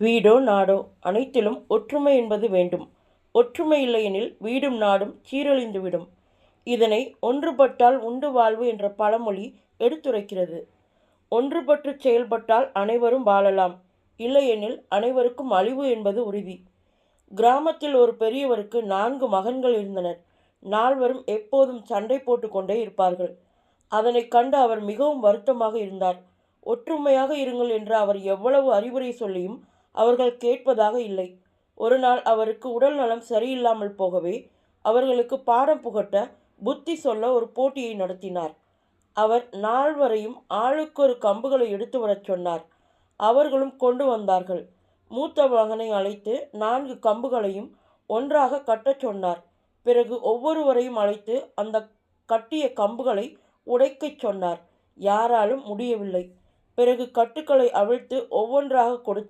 வீடோ நாடோ அனைத்திலும் ஒற்றுமை என்பது வேண்டும். ஒற்றுமை இல்லையெனில் வீடும் நாடும் சீரழிந்துவிடும். இதனை ஒன்றுபட்டால் உண்டு வாழ்வு என்ற பழமொழி எடுத்துரைக்கிறது. ஒன்றுபட்டு செயல்பட்டால் அனைவரும் வாழலாம், இல்லையெனில் அனைவருக்கும் அழிவு என்பது உறுதி. கிராமத்தில் ஒரு பெரியவருக்கு 4 மகன்கள் இருந்தனர். நால்வரும் எப்போதும் சண்டை போட்டு கொண்டே இருப்பார்கள். அதனை கண்டு அவர் மிகவும் வருத்தமாக இருந்தார். ஒற்றுமையாக இருங்கள் என்று அவர் எவ்வளவு அறிவுரை சொல்லியும் அவர்கள் கேட்பதாக இல்லை. ஒரு நாள் அவருக்கு உடல் நலம் சரியில்லாமல் போகவே அவர்களுக்கு பாடம் புகட்ட புத்தி சொல்ல ஒரு போட்டியை நடத்தினார். அவர் நால்வரையும் ஆளுக்கொரு கம்புகளை எடுத்து வரச் சொன்னார். அவர்களும் கொண்டு வந்தார்கள். மூத்த மகனை அழைத்து 4 கம்புகளையும் ஒன்றாக கட்டச் சொன்னார். பிறகு ஒவ்வொருவரையும் அழைத்து அந்த கட்டிய கம்புகளை உடைக்கச் சொன்னார். யாராலும் முடியவில்லை. பிறகு கட்டுக்களை அவிழ்த்து ஒவ்வொன்றாக கொடுத்து